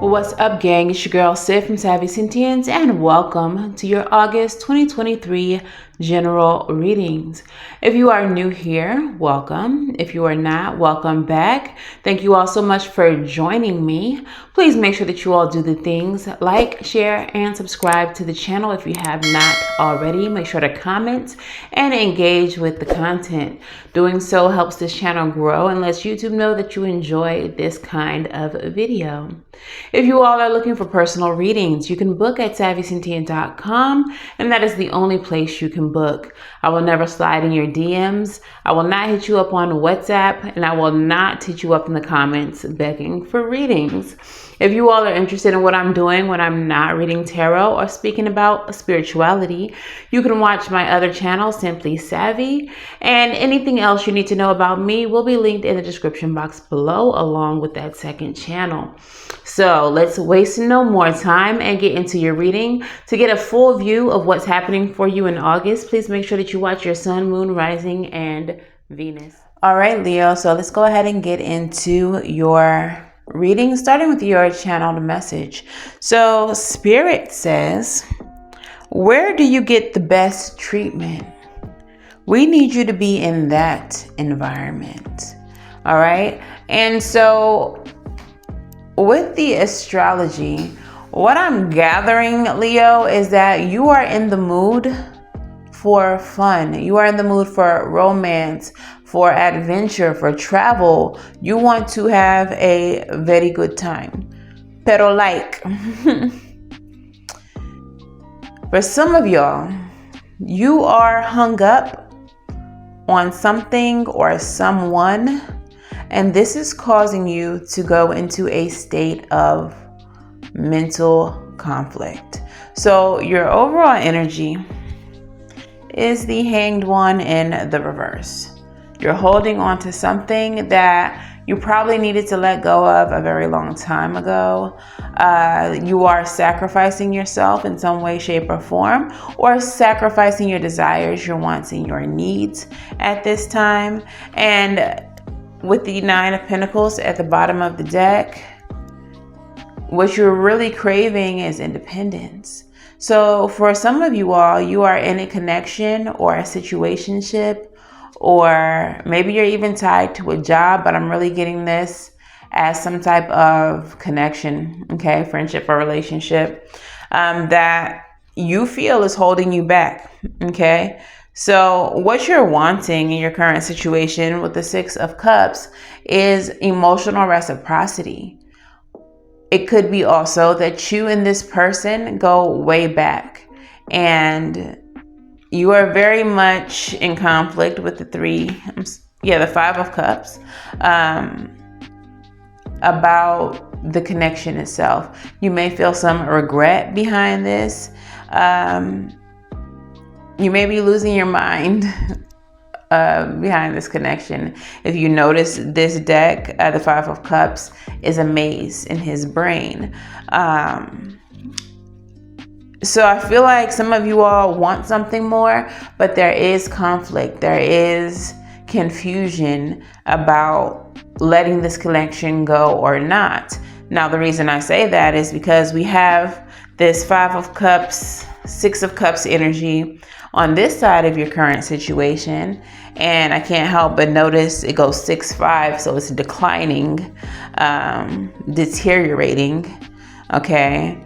What's up, gang? It's your girl Sid from Savy, Sentient, and welcome to your August 2023 general readings. If you are new here, welcome. If you are not, welcome back. Thank you all so much for joining me. Please make sure that you all do the things like, share, and subscribe to the channel if you have not already. Make sure to comment and engage with the content. Doing so helps this channel grow and lets YouTube know that you enjoy this kind of video. If you all are looking for personal readings, you can book at SavySentient.com, and that is the only place you can book. I will never slide in your DMs. I will not hit you up on WhatsApp, and I will not hit you up in the comments begging for readings. If you all are interested in what I'm doing when I'm not reading tarot or speaking about spirituality, you can watch my other channel, Simply Savy, and anything else you need to know about me will be linked in the description box below along with that second channel. So let's waste no more time and get into your reading. To get a full view of what's happening for you in August, please make sure that you watch your sun, moon, rising, and Venus. All right, Leo, so let's go ahead and get into your reading, starting with your channeled message. So Spirit says, where do you get the best treatment? We need you to be in that environment. All right. And so with the astrology, what I'm gathering, Leo, is that you are in the mood for fun. You are in the mood for romance, for adventure, for travel. You want to have a very good time. Pero like, for some of y'all, you are hung up on something or someone, and this is causing you to go into a state of mental conflict. So your overall energy is the Hanged One in the reverse. You're holding on to something that you probably needed to let go of a very long time ago. You are sacrificing yourself in some way, shape, or form, or sacrificing your desires, your wants, and your needs at this time. And with the Nine of Pentacles at the bottom of the deck, what you're really craving is independence. So for some of you all, you are in a connection or a situationship, or maybe you're even tied to a job, but I'm really getting this as some type of connection, okay, friendship or relationship, that you feel is holding you back, okay? So what you're wanting in your current situation with the Six of Cups is emotional reciprocity. It could be also that you and this person go way back, and you are very much in conflict with the Five of Cups, about the connection itself. You may feel some regret behind this. You may be losing your mind behind this connection. If you notice, this deck, the Five of Cups, is a maze in his brain. So I feel like some of you all want something more, but there is conflict. There is confusion about letting this connection go or not. Now, the reason I say that is because we have this Five of Cups, Six of Cups energy on this side of your current situation. And I can't help but notice it goes 6-5. So it's declining, deteriorating. Okay.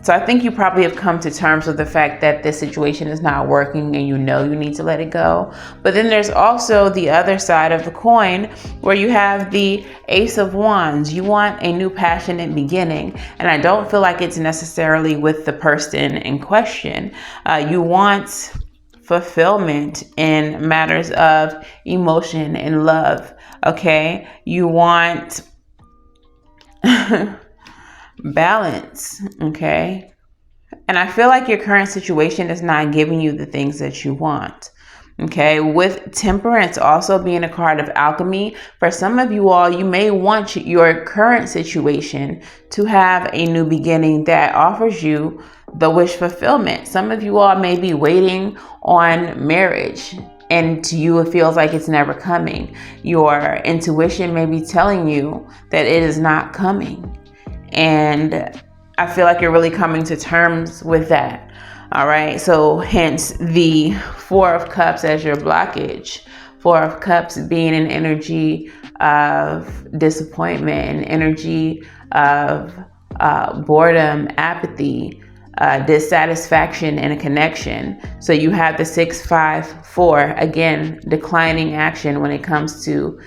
So I think you probably have come to terms with the fact that this situation is not working and you know you need to let it go. But then there's also the other side of the coin where you have the Ace of Wands. You want a new passionate beginning. And I don't feel like it's necessarily with the person in question. You want fulfillment in matters of emotion and love. Okay. You want balance. Okay. And I feel like your current situation is not giving you the things that you want. Okay, with Temperance also being a card of alchemy, for some of you all, you may want your current situation to have a new beginning that offers you the wish fulfillment. Some of you all may be waiting on marriage, and to you it feels like it's never coming. Your intuition may be telling you that it is not coming, and I feel like you're really coming to terms with that. All right, so hence the Four of Cups as your blockage. Four of Cups being an energy of disappointment, an energy of boredom, apathy, dissatisfaction in a connection. So you have the 6-5-4, again, declining action when it comes to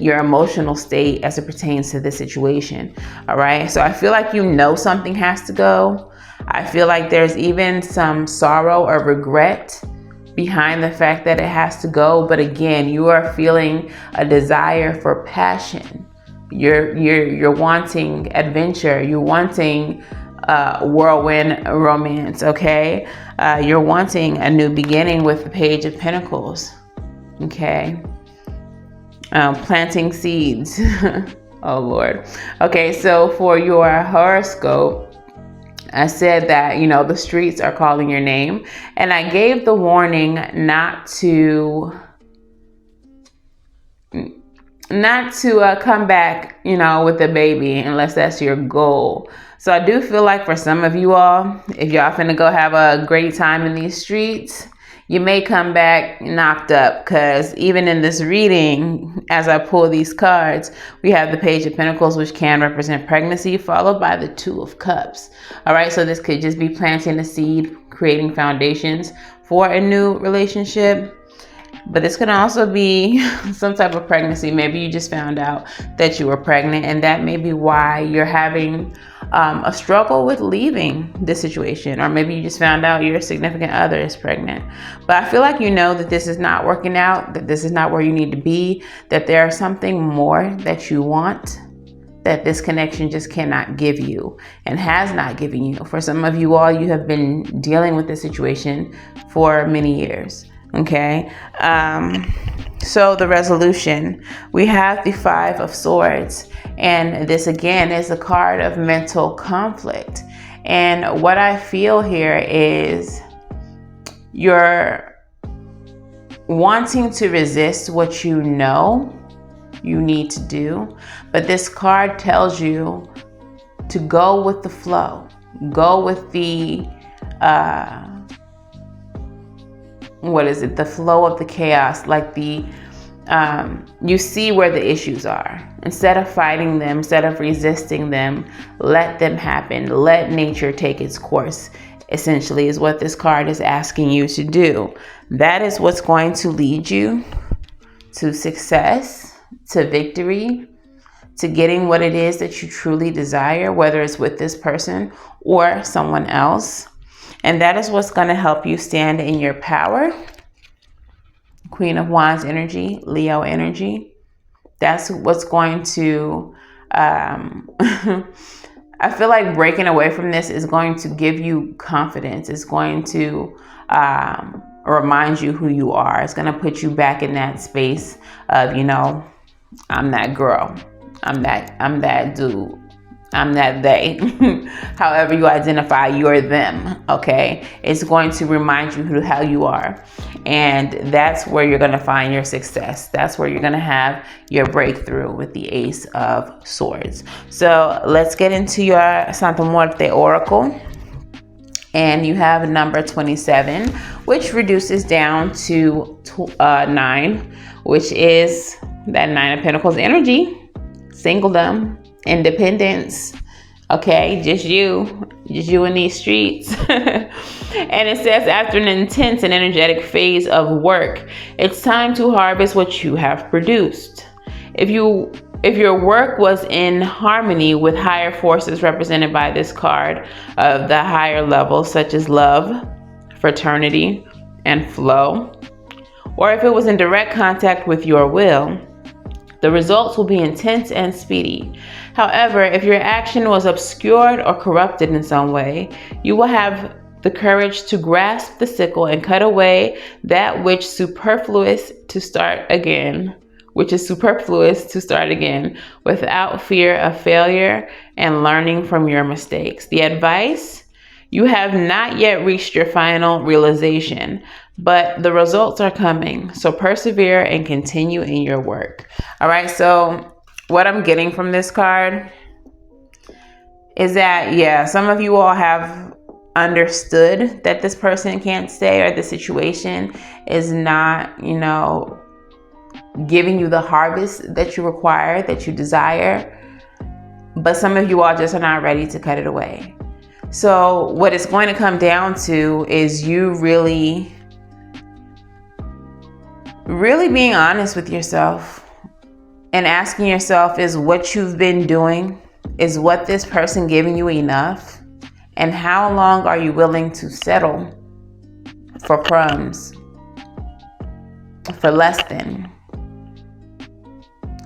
your emotional state as it pertains to this situation. All right, so I feel like you know something has to go. I feel like there's even some sorrow or regret behind the fact that it has to go. But again, you are feeling a desire for passion. You're wanting adventure. You're wanting whirlwind romance. Okay, you're wanting a new beginning with the Page of Pentacles. Okay, planting seeds. Oh Lord. Okay, so for your horoscope, I said that, you know, the streets are calling your name, and I gave the warning not to come back, you know, with a baby unless that's your goal. So I do feel like for some of you all, if y'all finna go have a great time in these streets, you may come back knocked up, because even in this reading, as I pull these cards, we have the Page of Pentacles, which can represent pregnancy, followed by the Two of Cups. All right, so this could just be planting a seed, creating foundations for a new relationship. But this could also be some type of pregnancy. Maybe you just found out that you were pregnant, and that may be why you're having a struggle with leaving this situation. Or maybe you just found out your significant other is pregnant. But I feel like you know that this is not working out, that this is not where you need to be, that there's something more that you want, that this connection just cannot give you and has not given you. For some of you all, you have been dealing with this situation for many years. Okay, so the resolution, we have the Five of Swords, and this again is a card of mental conflict. And what I feel here is you're wanting to resist what you know you need to do, but this card tells you to go with the flow, go with the the flow of the chaos, like you see where the issues are. Instead of fighting them, instead of resisting them, let them happen. Let nature take its course, essentially, is what this card is asking you to do. That is what's going to lead you to success, to victory, to getting what it is that you truly desire, whether it's with this person or someone else. And that is what's going to help you stand in your power. Queen of Wands energy, Leo energy. That's what's going to, I feel like breaking away from this is going to give you confidence. It's going to remind you who you are. It's going to put you back in that space of, you know, I'm that girl. I'm that dude. I'm that they. However you identify, you're them. Okay, it's going to remind you who the hell you are, and that's where you're going to find your success. That's where you're going to have your breakthrough with the Ace of Swords. So let's get into your Santa Muerte Oracle. And you have number 27, which reduces down to 9, which is that Nine of Pentacles energy. Singledom, independence. Okay, just you in these streets. And it says, after an intense and energetic phase of work, it's time to harvest what you have produced. If your work was in harmony with higher forces represented by this card of the higher levels, such as love, fraternity, and flow, or if it was in direct contact with your will, the results will be intense and speedy. However, if your action was obscured or corrupted in some way, you will have the courage to grasp the sickle and cut away that which is superfluous to start again, without fear of failure and learning from your mistakes. The advice: you have not yet reached your final realization, but the results are coming. So persevere and continue in your work. All right. So what I'm getting from this card is that, yeah, some of you all have understood that this person can't stay, or the situation is not, giving you the harvest that you require, that you desire. But some of you all just are not ready to cut it away. So what it's going to come down to is you really being honest with yourself and asking yourself, is what you've been doing, is what this person giving you enough? And how long are you willing to settle for crumbs, for less than?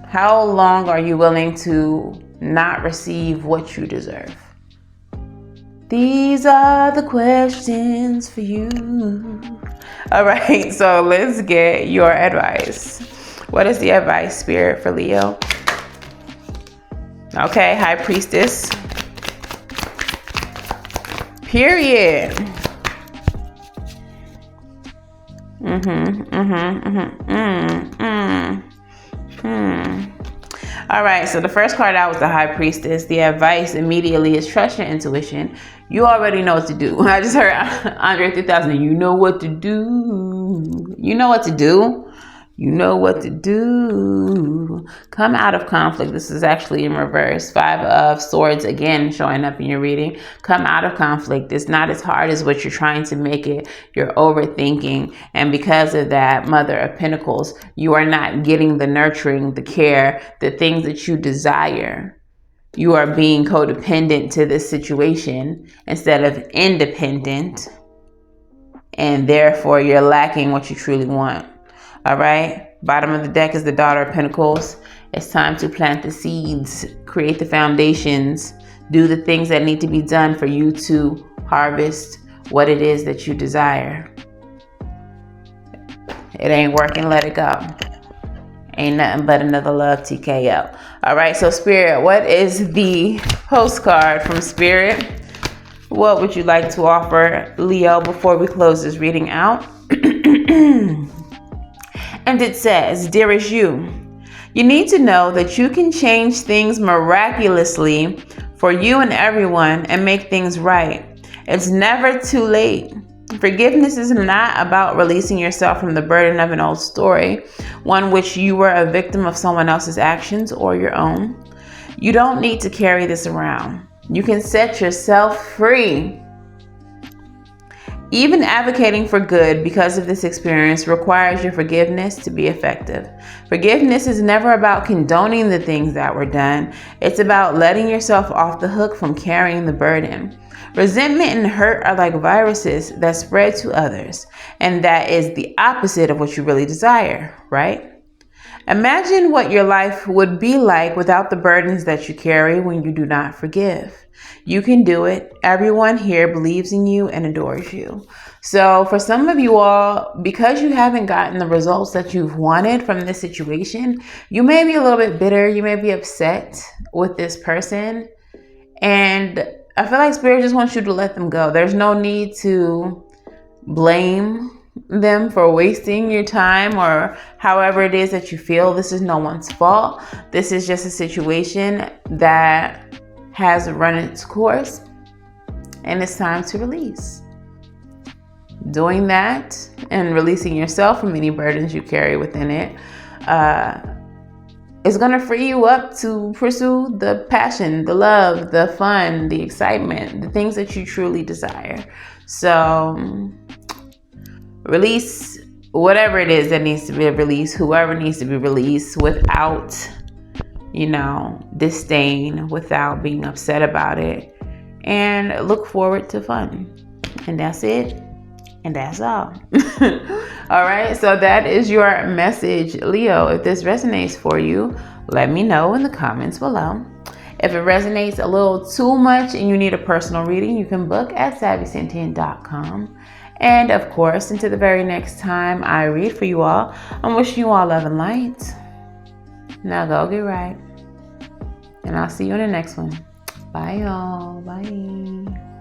How long are you willing to not receive what you deserve? These are the questions for you. All right, so let's get your advice. What is the advice, Spirit, for Leo? Okay, High Priestess. Period. All right, so the first card out was the High Priestess. The advice immediately is trust your intuition. You already know what to do. I just heard Andre 3000. You know what to do. You know what to do. You know what to do. Come out of conflict. This is actually in reverse. 5 of Swords again showing up in your reading. Come out of conflict. It's not as hard as what you're trying to make it. You're overthinking. And because of that, Mother of Pentacles, you are not getting the nurturing, the care, the things that you desire. You are being codependent to this situation instead of independent. And therefore, you're lacking what you truly want. All right. Bottom of the deck is the Daughter of Pentacles. It's time to plant the seeds, create the foundations, do the things that need to be done for you to harvest what it is that you desire. It ain't working, let it go. Ain't nothing but another love TKO. All right. So Spirit, what is the postcard from Spirit? What would you like to offer Leo before we close this reading out? And it says, dearest you need to know that you can change things miraculously for you and everyone and make things right. It's never too late. Forgiveness is not about releasing yourself from the burden of an old story, one which you were a victim of someone else's actions or your own. You don't need to carry this around. You can set yourself free. Even advocating for good because of this experience requires your forgiveness to be effective. Forgiveness is never about condoning the things that were done. It's about letting yourself off the hook from carrying the burden. Resentment and hurt are like viruses that spread to others, and that is the opposite of what you really desire, right? Imagine what your life would be like without the burdens that you carry when you do not forgive. You can do it. Everyone here believes in you and adores you. So for some of you all, because you haven't gotten the results that you've wanted from this situation, you may be a little bit bitter. You may be upset with this person. And I feel like Spirit just wants you to let them go. There's no need to blame them for wasting your time or however it is that you feel. This is no one's fault. This is just a situation that has run its course, and it's time to release. Doing that and releasing yourself from any burdens you carry within it is going to free you up to pursue the passion, the love, the fun, the excitement, the things that you truly desire. So release whatever it is that needs to be released, whoever needs to be released, without disdain, without being upset about it, and look forward to fun. And that's it. And that's all. All right. So that is your message, Leo. If this resonates for you, let me know in the comments below. If it resonates a little too much and you need a personal reading, you can book at SavySentient.com. And of course, until the very next time I read for you all, I'm wishing you all love and light. Now go get right. And I'll see you in the next one. Bye, y'all. Bye.